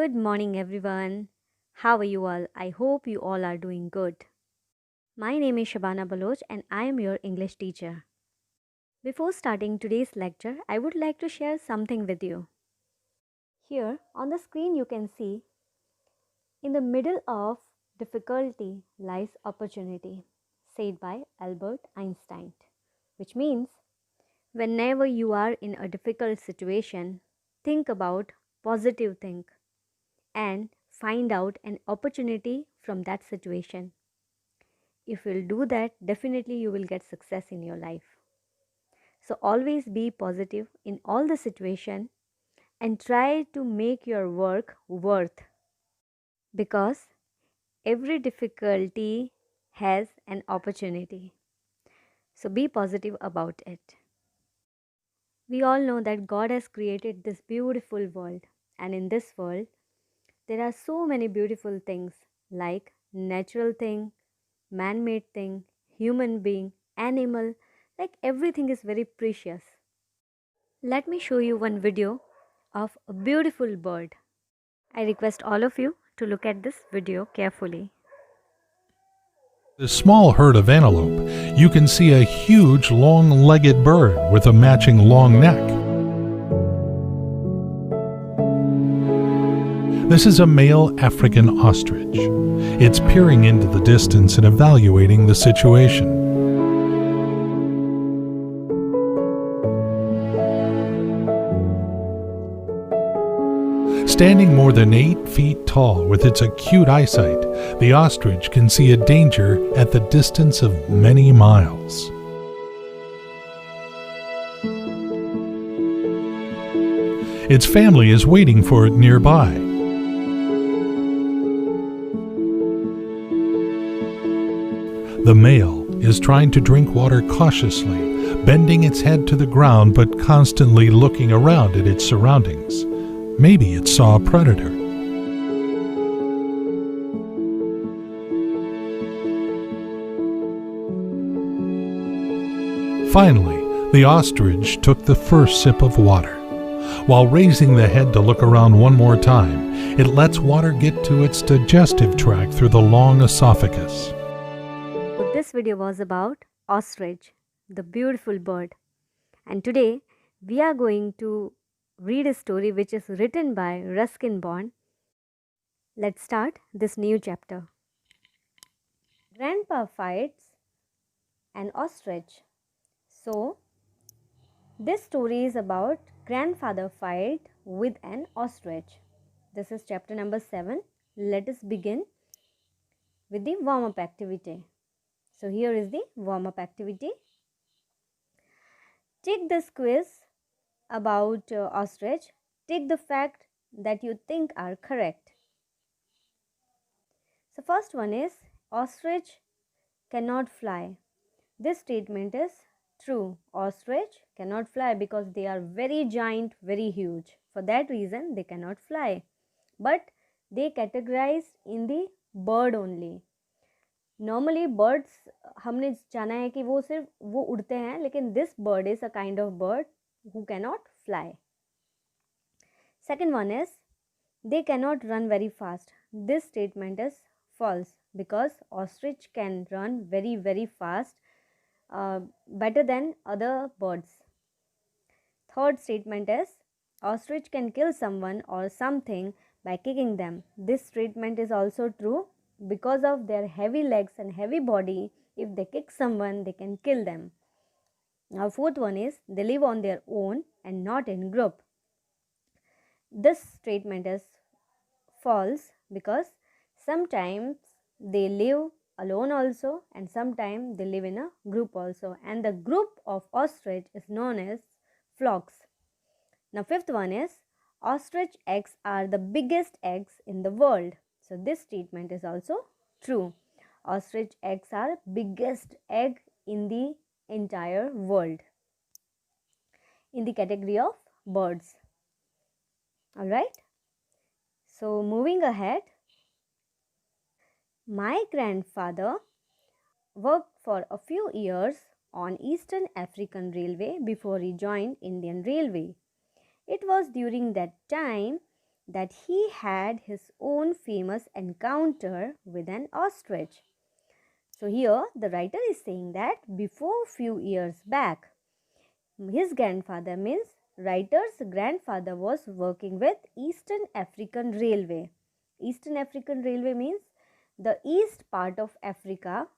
Good morning, everyone. How are you all? I hope you all are doing good. My name is Shabana Baloch and I am your English teacher. Before starting today's lecture, I would like to share something with you. Here on the screen, you can see in the middle of difficulty lies opportunity, said by Albert Einstein, which means whenever you are in a difficult situation, think about positive thing and find out an opportunity from that situation. If you'll do that, definitely you will get success in your life. So always be positive in all the situation and try to make your work worth, because every difficulty has an opportunity. So be positive about it. We all know that God has created this beautiful world, and in this world there are so many beautiful things like natural thing, man-made thing, human being, animal, like everything is very precious. Let me show you one video of a beautiful bird. I request all of you to look at this video carefully. This small herd of antelope, you can see a huge long-legged bird with a matching long neck. This is a male African ostrich. It's peering into the distance and evaluating the situation. Standing more than 8 feet tall with its acute eyesight, the ostrich can see a danger at the distance of many miles. Its family is waiting for it nearby. The male is trying to drink water cautiously, bending its head to the ground but constantly looking around at its surroundings. Maybe it saw a predator. Finally, the ostrich took the first sip of water. While raising the head to look around one more time, it lets water get to its digestive tract through the long esophagus. So this video was about ostrich, the beautiful bird. And today we are going to read a story which is written by Ruskin Bond. Let's start this new chapter. Grandpa fights an ostrich. So this story is about grandfather fight with an ostrich. This is chapter number 7. Let us begin with the warm-up activity. So here is the warm-up activity. Take this quiz about ostrich. Take the fact that you think are correct. So first one is ostrich cannot fly. This statement is true. Ostrich cannot fly because they are very giant, very huge. For that reason they cannot fly. But they categorized in the bird only. Normally birds हमने जाना है कि वो सिर्फ वो उड़ते हैं, लेकिन this bird is a kind of bird who cannot fly. Second one is they cannot run very fast. This statement is false because ostrich can run very fast, better than other birds. Third statement is ostrich can kill someone or something by kicking them. This statement is also true because of their heavy legs and heavy body. If they kick someone, they can kill them. Now fourth one is they live on their own and not in group. This statement is false because sometimes they live alone also and sometimes they live in a group also, and the group of ostrich is known as flocks. Now fifth one is ostrich eggs are the biggest eggs in the world. So this statement is also true. Ostrich eggs are biggest egg in the entire world in the category of birds. Alright, so moving ahead, my grandfather worked for a few years on Eastern African Railway before he joined Indian Railway. It was during that time that he had his own famous encounter with an ostrich. So here the writer is saying that before few years back, his grandfather, means writer's grandfather, was working with Eastern African Railway. Eastern African Railway means the east part of Africa.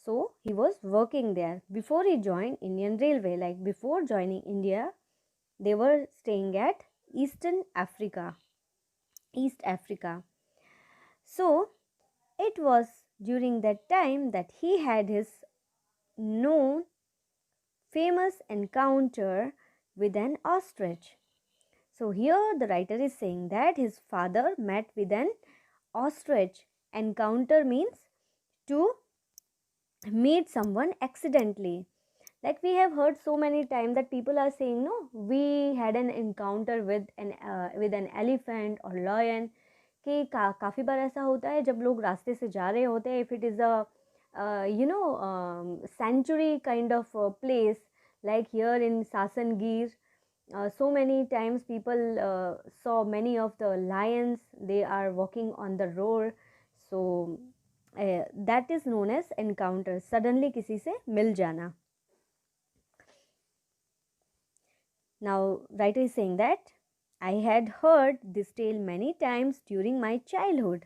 So he was working there before he joined Indian Railway. Like before joining India, they were staying at Eastern Africa, East Africa. So it was during that time that he had his known famous encounter with an ostrich. So here the writer is saying that his father met with an ostrich. Encounter means to meet someone accidentally. Like we have heard so many times that people are saying, no, we had an encounter with an elephant or lion. कि काफ़ी बार ऐसा होता है जब लोग रास्ते से जा रहे होते हैं, if it is a sanctuary kind of place, like here in Sasangir, so many times people saw many of the lions, they are walking on the road. So that is known as encounter, suddenly किसी से मिल जाना. Now writer is saying that I had heard this tale many times during my childhood.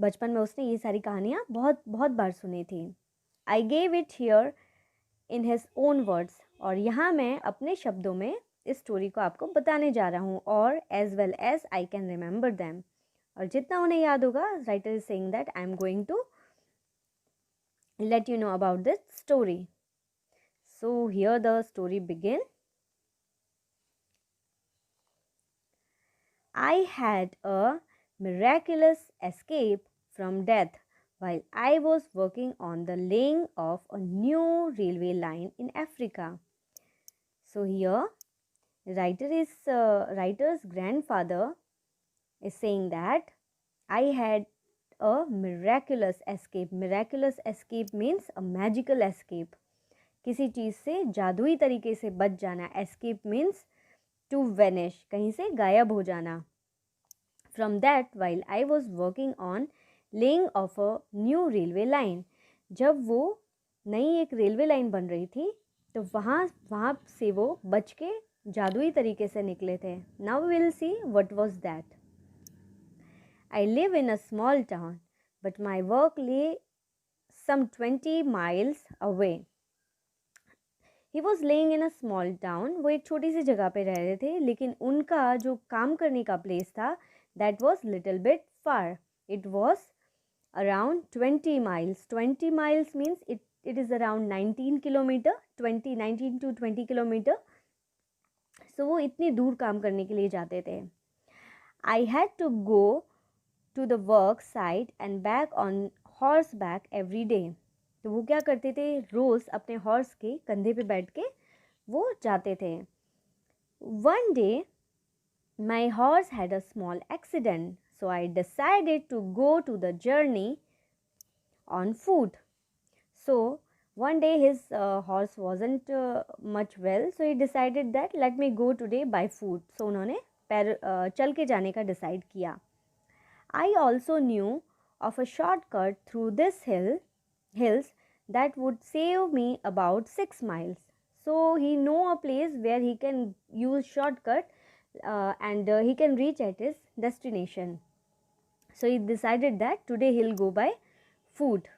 बचपन में उसने ये सारी कहानियाँ बहुत बहुत बार सुनी थी. I gave it here in his own words. और यहाँ मैं अपने शब्दों में इस स्टोरी को आपको बताने जा रहा हूँ. और as well as I can remember them. और जितना उन्हें याद होगा, writer is saying that I am going to let you know about this story. So here the story begins. I had a miraculous escape from death while I was working on the laying of a new railway line in Africa. So here, writer's grandfather is saying that I had a miraculous escape. Miraculous escape means a magical escape. किसी चीज़ से जादुई तरीके से बच जाना. Escape means to vanish, कहीं से गायब हो जाना. From that, while I was working on laying of a new railway line, जब वो नई एक रेलवे लाइन बन रही थी तो वहाँ से वो बच के जादुई तरीके से निकले थे. Now we will see what was that. I live in a small town, but my work lay some 20 miles away. He was laying in a small town. वो एक छोटी सी जगह पे रह रहे थे, लेकिन उनका जो काम करने का प्लेस था, that was little bit far. It was around 20 miles. 20 miles means it is around 19 kilometer, 19 to 20 kilometer. So वो इतनी दूर काम करने के लिए जाते थे. I had to go to the work site and back on horseback every day. तो वो क्या करते थे, रोज़ अपने हॉर्स के कंधे पे बैठ के वो जाते थे. One day my horse had a small accident, so I decided to go to the journey on foot. So one day his horse wasn't much well, so he decided that let me go today by foot. So उन्होंने चल के जाने का decide किया. I also knew of a shortcut through this hills that would save me about 6 miles. So he know a place where he can use shortcut and he can reach at his destination. So he decided that today he'll go by foot.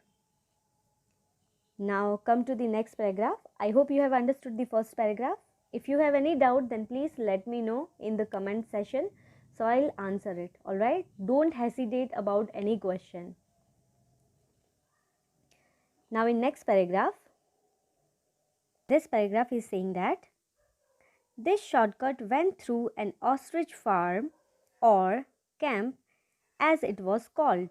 Now come to the next paragraph. I hope you have understood the first paragraph. If you have any doubt, then please let me know in the comment section, so I'll answer it. Alright, don't hesitate about any question. Now in next paragraph, this paragraph is saying that this shortcut went through an ostrich farm or camp as it was called.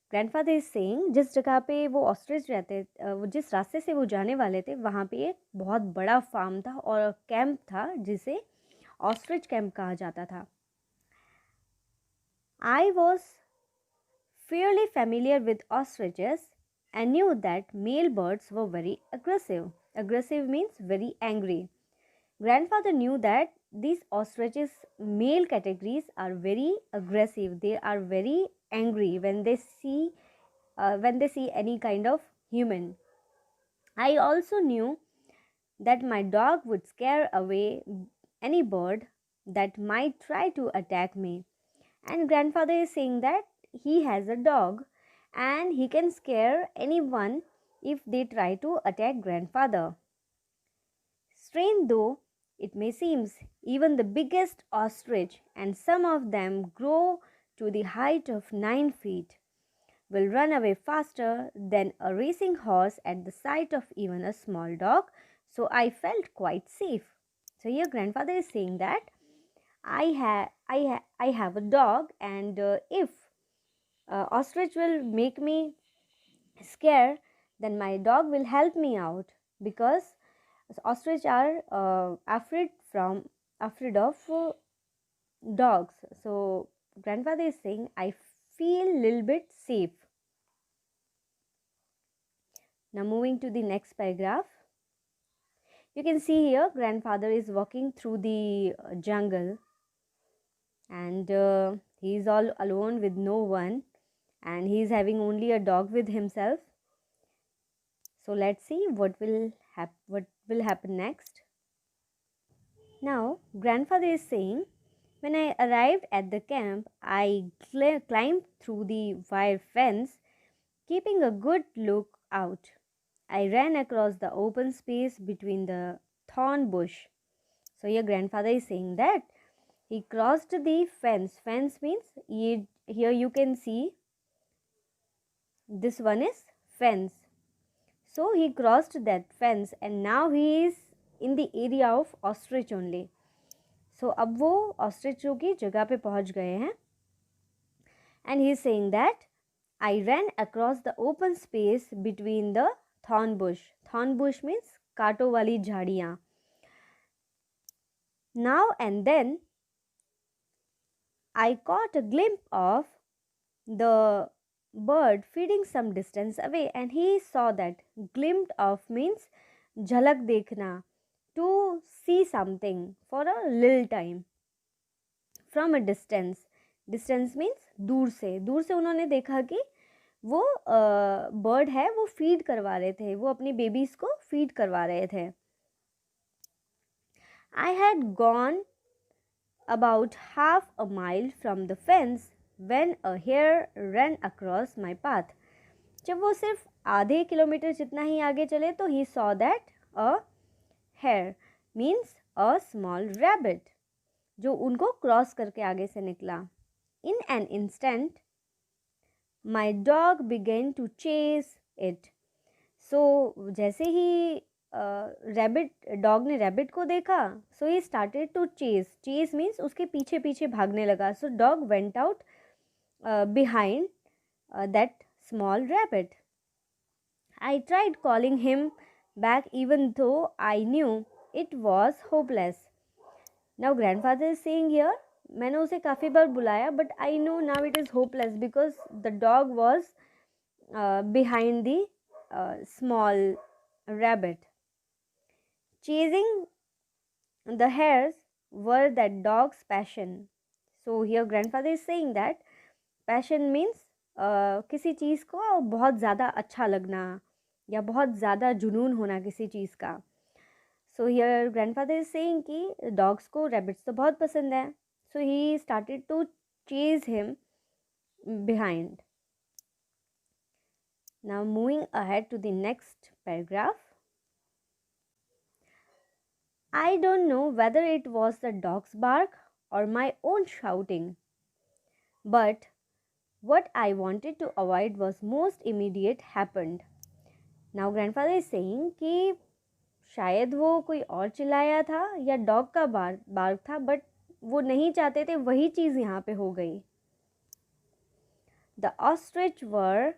Grandfather is saying जिस जगह पे वो ostrich रहते, जिस रास्ते से वो जाने वाले थे, वहाँ पे एक बहुत बड़ा फार्म था और कैंप था जिसे ऑस्ट्रिच कैंप कहा जाता था. I was fairly familiar with ostriches and knew that male birds were very aggressive. Aggressive means very angry. Grandfather knew that these ostriches male categories are very aggressive. They are very angry when they see any kind of human. I also knew that my dog would scare away any bird that might try to attack me. And grandfather is saying that he has a dog and he can scare anyone if they try to attack grandfather. Strange though it may seem, even the biggest ostrich, and some of them grow to the height of 9 feet, will run away faster than a racing horse at the sight of even a small dog, so I felt quite safe. So here grandfather is saying that I have a dog, and if ostrich will make me scare, then my dog will help me out, because ostrich are afraid of dogs. So grandfather is saying I feel little bit safe. Now moving to the next paragraph, you can see here grandfather is walking through the jungle, and he is all alone with no one, and he is having only a dog with himself. So let's see what will happen next. Now grandfather is saying, when I arrived at the camp, I climbed through the wire fence, keeping a good look out. I ran across the open space between the thorn bush. So your grandfather is saying that he crossed the fence. Fence means here you can see this one is fence. So he crossed that fence and now he is in the area of ostrich only. So अब वो ऑस्ट्रिचों की जगह पे पहुंच गए हैं. And he is saying that I ran across the open space between the thorn bush. Thorn bush means कांटों वाली झाड़ियाँ. Now and then I caught a glimpse of the bird feeding some distance away, and he saw that. Glimpse of means झलक देखना, to see something for a little time from a distance. Distance means दूर से उन्होंने देखा कि वो bird है वो फीड करवा रहे थे, वो अपनी बेबीज को फीड करवा रहे थे. I had gone about half a mile from the fence when a hare ran across my path. जब वो सिर्फ आधे किलोमीटर जितना ही आगे चले तो he saw that a hare means a small rabbit, जो उनको क्रॉस करके आगे से निकला. In an instant, my dog began to chase it. So जैसे ही डॉग ने रैबिट को देखा, so he started to chase. Chase means उसके पीछे पीछे भागने लगा. So dog went out behind that small rabbit. I tried calling him back even though I knew it was hopeless. Now grandfather is saying here, मैंने उसे काफ़ी बार बुलाया, but I know now it is hopeless because the dog was behind the small rabbit. Chasing the hares were that dog's passion. So here grandfather is saying that passion means किसी चीज़ को बहुत ज़्यादा अच्छा लगना या बहुत ज़्यादा जुनून होना किसी चीज़ का. So here grandfather is saying कि dogs को rabbits तो बहुत पसंद है. So he started to chase him behind. Now moving ahead to the next paragraph. I don't know whether it was the dog's bark or my own shouting, but what I wanted to avoid was most immediate happened. Now grandfather is saying कि शायद वो कोई और चिल्लाया था या dog का bark था, बट वो नहीं चाहते थे वही चीज़ यहाँ पे हो गई. The ostrich were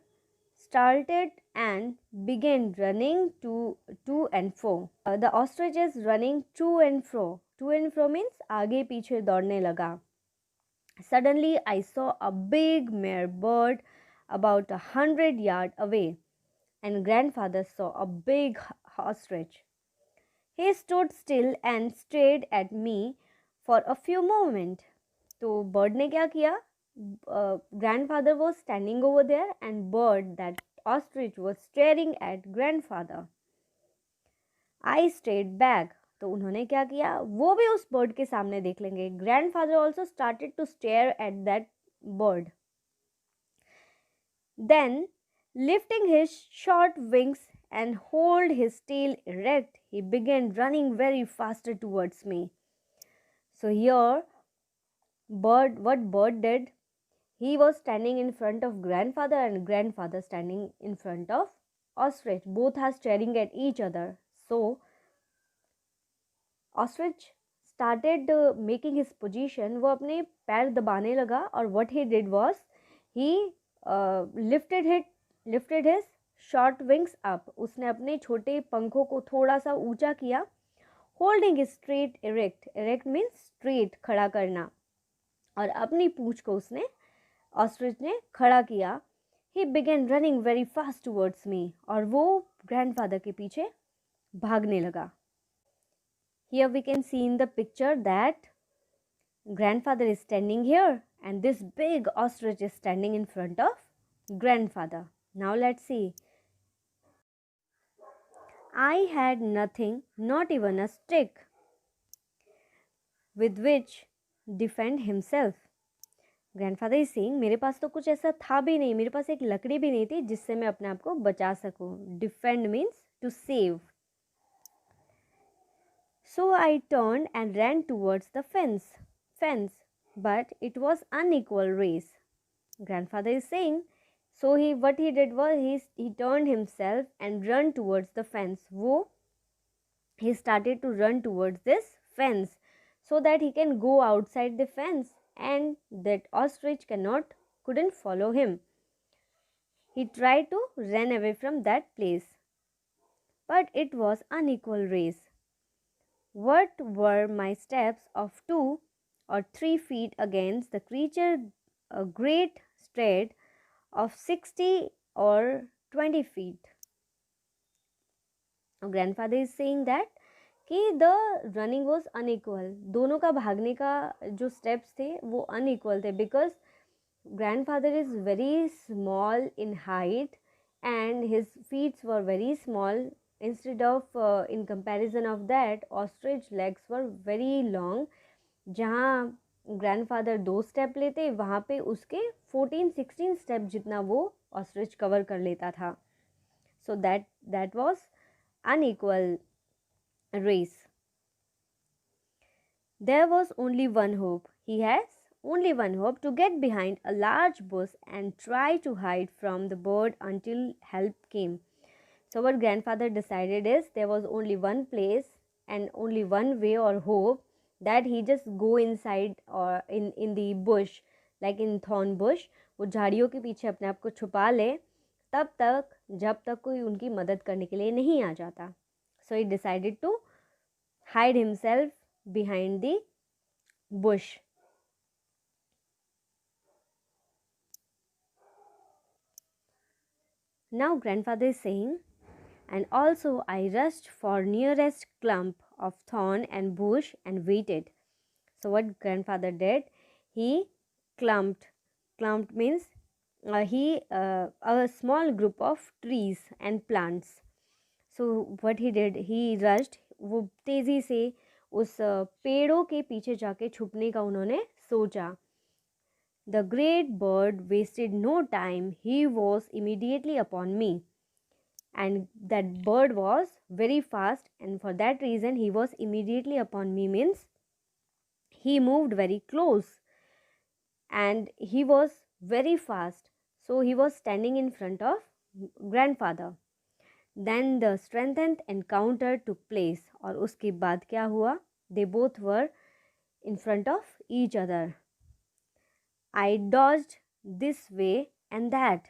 started and began running to and fro. The ostrich is running to and fro. To and fro means आगे पीछे दौड़ने लगा. Suddenly I saw a big mare bird about 100 yards away, and grandfather saw a big ostrich. He stood still and stared at me for a few moments. तो bird ने क्या किया? Grandfather was standing over there and bird, that ostrich, was staring at grandfather. I stayed back. तो उन्होंने क्या किया? वो भी उस bird के सामने देख लेंगे. Grandfather also started to stare at that bird. Then, lifting his short wings and hold his tail erect, he began running very faster towards me. So here, what bird did? He was standing in front of grandfather and grandfather standing in front of ostrich. Both are staring at each other. So, ostrich started making his position. वो अपने पैर दबाने लगा और what he did was he lifted his short wings up. उसने अपने छोटे पंखों को थोड़ा सा ऊंचा किया. Holding his straight erect. Erect means straight, खड़ा करना. और अपनी पूंछ को उसने ऑस्ट्रिच ने खड़ा किया. He began running very fast towards me. और वो ग्रैंडफादर के पीछे भागने लगा. Here we can see in the picture that grandfather is standing here and this big ostrich is standing in front of grandfather. Now let's see. I had nothing, not even a stick, with which defend himself. Grandfather is saying मेरे पास तो कुछ ऐसा था भी नहीं, मेरे पास एक लकड़ी भी नहीं थी जिससे मैं अपने आप को बचा सकूं. Defend means to save. So I turn and ran towards the fence but it was unequal race. Grandfather is saying so what he did was he turned himself and run towards the fence. He started to run towards this fence so that he can go outside the fence and that ostrich couldn't follow him. He tried to run away from that place, but it was unequal race. What were my steps of 2 or 3 feet against the creature a great stride of 60 or 20 feet. Grandfather is saying that कि the running was unequal. दोनों का भागने का जो steps थे वो unequal थे because grandfather is very small in height and his feet were very small. Instead of in comparison of that, ostrich legs were very long. जहाँ ग्रैंडफादर 2 स्टेप लेते वहाँ पे उसके 14-16 स्टेप जितना वो ऑस्ट्रिच कवर कर लेता था. So that was unequal race. There was only one hope. He has only one hope to get behind a large bush and try to hide from the bird until help came. So what grandfather decided is there was only one place and only one way or hope, that he just go inside or in the bush, like in thorn bush. वो झाड़ियों के पीछे अपने आप को छुपा ले तब तक जब तक कोई उनकी मदद करने के लिए नहीं आ जाता. So he decided to hide himself behind the bush. Now grandfather is saying, and also I rushed for nearest clump of thorn and bush and waited. So what grandfather did, he clumped means a small group of trees and plants. So what he did, he rushed. वो तेज़ी से उस पेड़ों के पीछे जाके छुपने का उन्होंने सोचा. The great bird wasted no time. He was immediately upon me. And that bird was very fast, and for that reason he was immediately upon me means he moved very close and he was very fast. So he was standing in front of grandfather. Then the strengthened encounter took place. और उसके बाद क्या हुआ? They both were in front of each other. I dodged this way and that,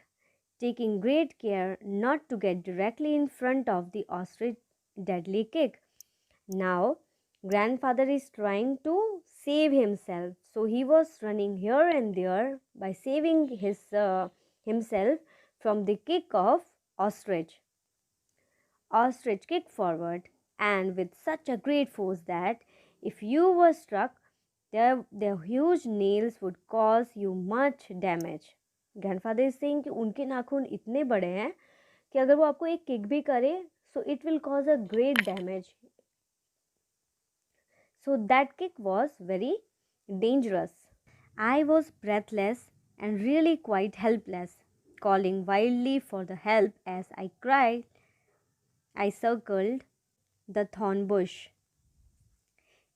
taking great care not to get directly in front of the ostrich deadly kick. Now, grandfather is trying to save himself. So he was running here and there by saving himself from the kick of ostrich. Ostrich kicked forward and with such a great force that if you were struck, their huge nails would cause you much damage. Grandfather is saying कि उनके नाखून इतने बड़े हैं कि अगर वो आपको एक किक भी करे, so it will cause a great damage. So that kick was very dangerous. I was breathless and really quite helpless, calling wildly for the help. As I cried, I circled the thorn bush.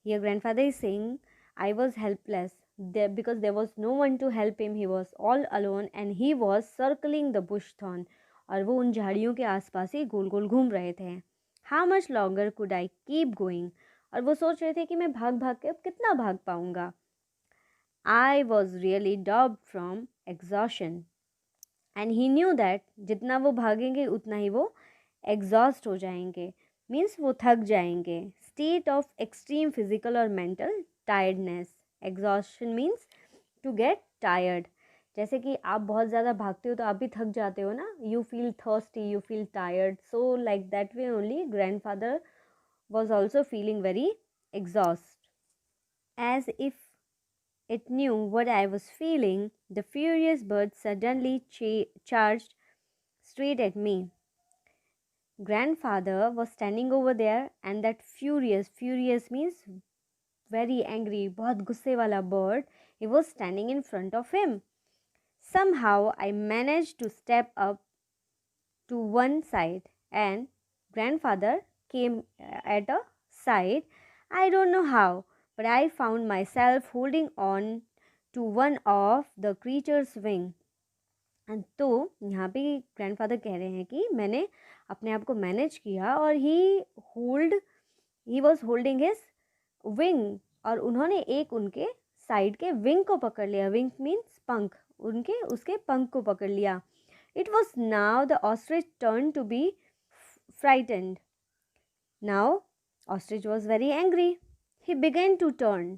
Here grandfather is saying I was helpless there because there was no one to help him. He was all alone and he was circling the bush thorn. और वो उन झाड़ियों के आसपास ही गोल गोल घूम रहे थे. How much longer could I keep going? और वो सोच रहे थे कि मैं भाग भाग के अब कितना भाग पाऊंगा. I was really daubed from exhaustion. And he knew that जितना वो भागेंगे उतना ही वो exhaust हो जाएंगे. Means वो थक जाएंगे. State of extreme physical or mental tiredness. Exhaustion means to get tired. जैसे कि आप बहुत ज़्यादा भागते हो तो आप भी थक जाते हो ना. You feel thirsty, you feel tired. So like that way only grandfather was also feeling very exhausted. As if it knew what I was feeling, the furious bird suddenly charged straight at me. Grandfather was standing over there and that furious means very angry, बहुत गुस्से वाला bird, he was standing in front of him. Somehow I managed to step up to one side and grandfather came at a side. I don't know how, but I found myself holding on to one of the creature's wing. तो यहाँ पे grandfather कह रहे हैं कि मैंने अपने आप को मैनेज किया और he was holding his wing और उन्होंने एक उनके साइड के विंग को पकड़ लिया. विंग मीन्स पंख. उसके पंख को पकड़ लिया. It was now the ostrich turn to be frightened. Now ostrich was very angry. He began to turn,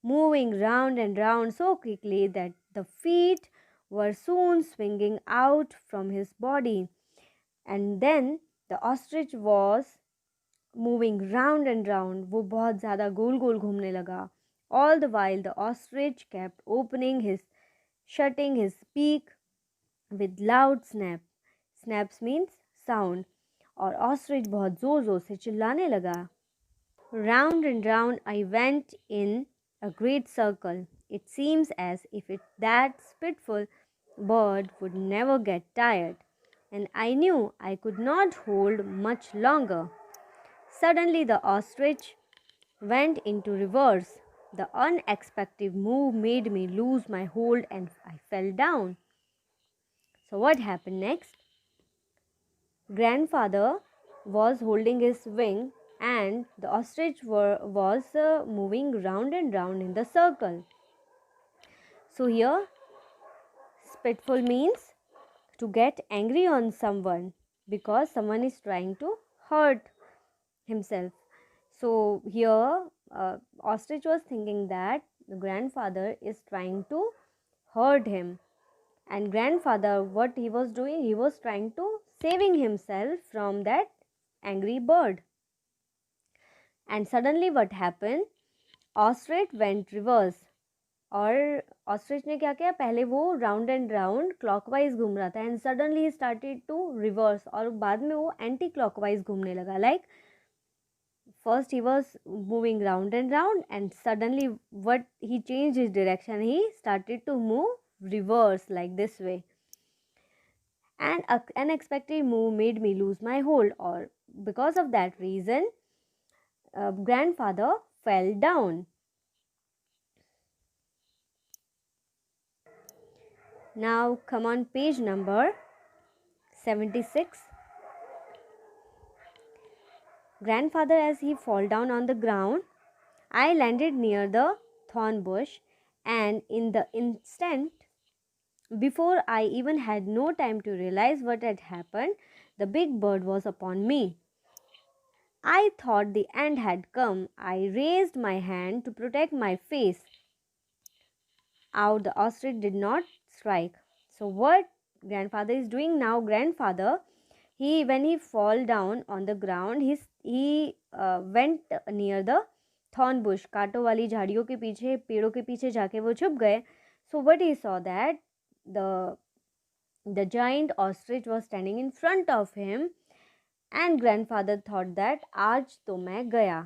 moving round and round so quickly that the feet were soon swinging out from his body. And then the ostrich was moving round and round. वो बहुत ज़्यादा गोल गोल घूमने लगा. All the while the ostrich kept shutting his beak with loud snap. Snaps means sound. और ostrich बहुत ज़ोर ज़ोर से चिल्लाने लगा. Round and round I went in a great circle. It seems as if that spiteful bird would never get tired, and I knew I could not hold much longer. Suddenly the ostrich went into reverse. The unexpected move made me lose my hold and I fell down. So what happened next? Grandfather was holding his wing and the ostrich was moving round and round in the circle. So here spiteful means to get angry on someone because someone is trying to hurt himself. So here ostrich was thinking that the grandfather is trying to hurt him, and grandfather, what he was doing, he was trying to saving himself from that angry bird. And suddenly what happened? Ostrich went reverse. और ostrich ने क्या किया, पहले वो round and round clockwise घूम रहा था and suddenly he started to reverse और बाद में वो एंटी क्लॉकवाइज घूमने लगा. Like first he was moving round and round and suddenly what he changed his direction, he started to move reverse like this way. And unexpected move made me lose my hold और because of that reason grandfather fell down. Now come on page number 76. Grandfather, as he fall down on the ground, I landed near the thorn bush, and in the instant before I even had no time to realize what had happened, the big bird was upon me. I thought the end had come. I raised my hand to protect my face. Out, the ostrich did not strike. So what grandfather is doing now? Grandfather, when he fall down on the ground, he went near the thorn Bush, कांटों वाली झाड़ियों के पीछे, पेड़ों के पीछे जाके वो छुप गए. So what he saw that the giant ostrich was standing in front of him, and grandfather thought that आज तो मैं गया,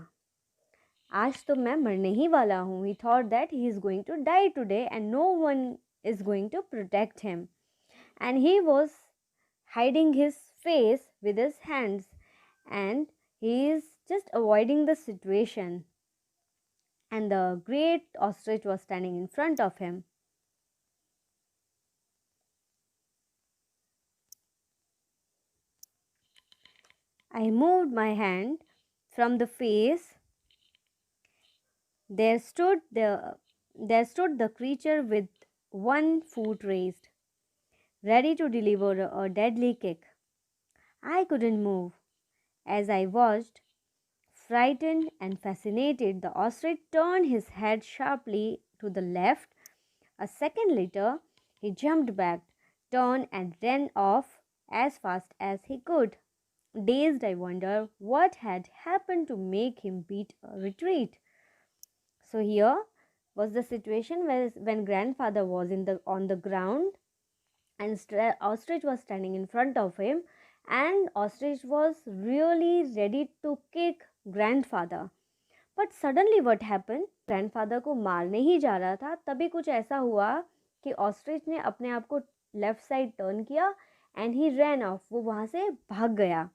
आज तो मैं मरने ही वाला हूँ. He thought that he is going to die today and no one is going to protect him, and he was hiding his face with his hands, and he is just avoiding the situation, and the great ostrich was standing in front of him. I moved my hand from the face. There stood the creature with one foot raised, ready to deliver a deadly kick. I couldn't move. As I watched, frightened and fascinated, the ostrich turned his head sharply to the left. A second later, he jumped back, turned, and ran off as fast as he could. Dazed, I wondered what had happened to make him beat a retreat. So here was the situation when grandfather was on the ground, and ostrich was standing in front of him, and ostrich was really ready to kick grandfather. But suddenly what happened? Grandfather को मारने ही जा रहा था, तभी कुछ ऐसा हुआ कि ऑस्ट्रिच ने अपने आप को लेफ्ट साइड टर्न किया एंड ही रैन ऑफ, वो वहाँ से भाग गया.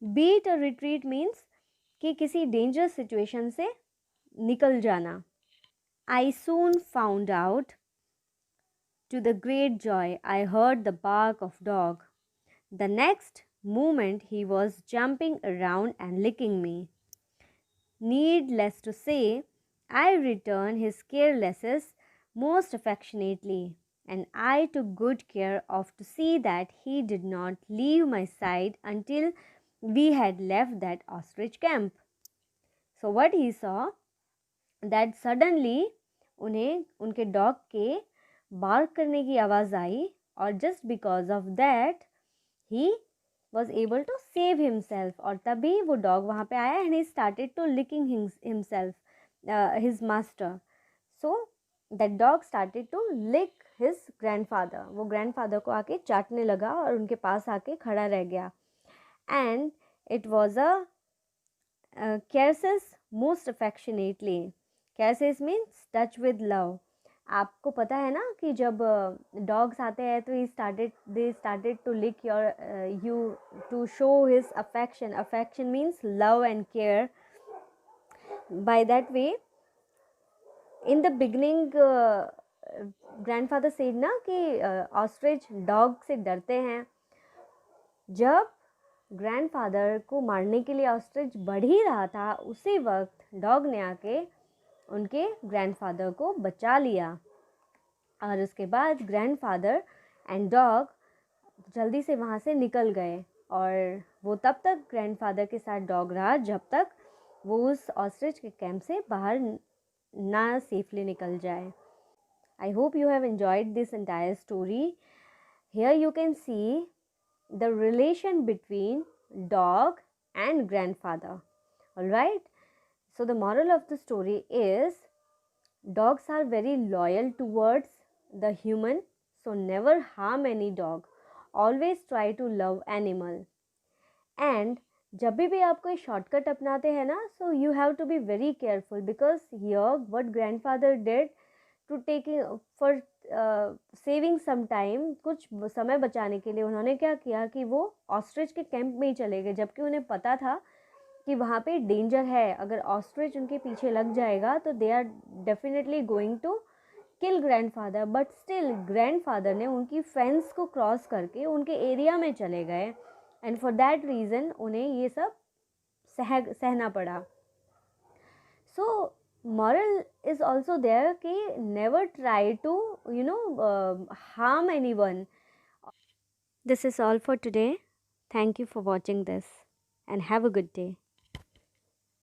बीट अ रिट्रीट मीन्स कि किसी डेंजरस सिचुएशन से निकल जाना. I soon found out. To the great joy, I heard the bark of dog. The next moment, he was jumping around and licking me. Needless to say, I returned his caresses most affectionately, and I took good care of to see that he did not leave my side until we had left that ostrich camp. So what he saw, that suddenly उन्हें उनके dog के bark करने की आवाज़ आई, और just because of that he was able to save himself, और तभी वो डॉग वहाँ पे आया and he started to licking himself, his master. So that dog started to lick his grandfather. वो ग्रैंडफादर को आके चाटने लगा और उनके पास आके खड़ा रह गया. And it was a caresses most affectionately. caresses means touch with love. आपको पता है ना कि जब डॉग्स आते हैं तो they started to lick you to show his affection. Affection means love and care. By that way, in the beginning, grandfather said ना कि ostrich dog से डरते हैं. जब ग्रैंडफादर को मारने के लिए ऑस्ट्रिच बढ़ ही रहा था, उसी वक्त डॉग ने आके उनके ग्रैंडफादर को बचा लिया, और उसके बाद ग्रैंडफादर एंड डॉग जल्दी से वहाँ से निकल गए. और वो तब तक ग्रैंडफादर के साथ डॉग रहा जब तक वो उस ऑस्ट्रिच के कैंप से बाहर ना सेफली निकल जाए. I hope you have enjoyed this entire story. Here you can see the relation between dog and grandfather. All right, so the moral of the story is dogs are very loyal towards the human, so never harm any dog. Always try to love animal. And जब भी आप कोई shortcut अपनाते हैं ना, so you have to be very careful, because here what grandfather did to take for saving some time, कुछ समय बचाने के लिए उन्होंने क्या किया कि वो ऑस्ट्रिच के कैंप में ही चले गए, जबकि उन्हें पता था कि वहाँ पे डेंजर है. अगर ऑस्ट्रिच उनके पीछे लग जाएगा तो they are definitely going to kill grandfather. But still grandfather ने उनकी फेंस को क्रॉस करके उनके एरिया में चले गए, एंड फॉर दैट रीज़न उन्हें ये सब सहना पड़ा. सो moral is also there कि never try to harm anyone. This is all for today. Thank you for watching this and have a good day.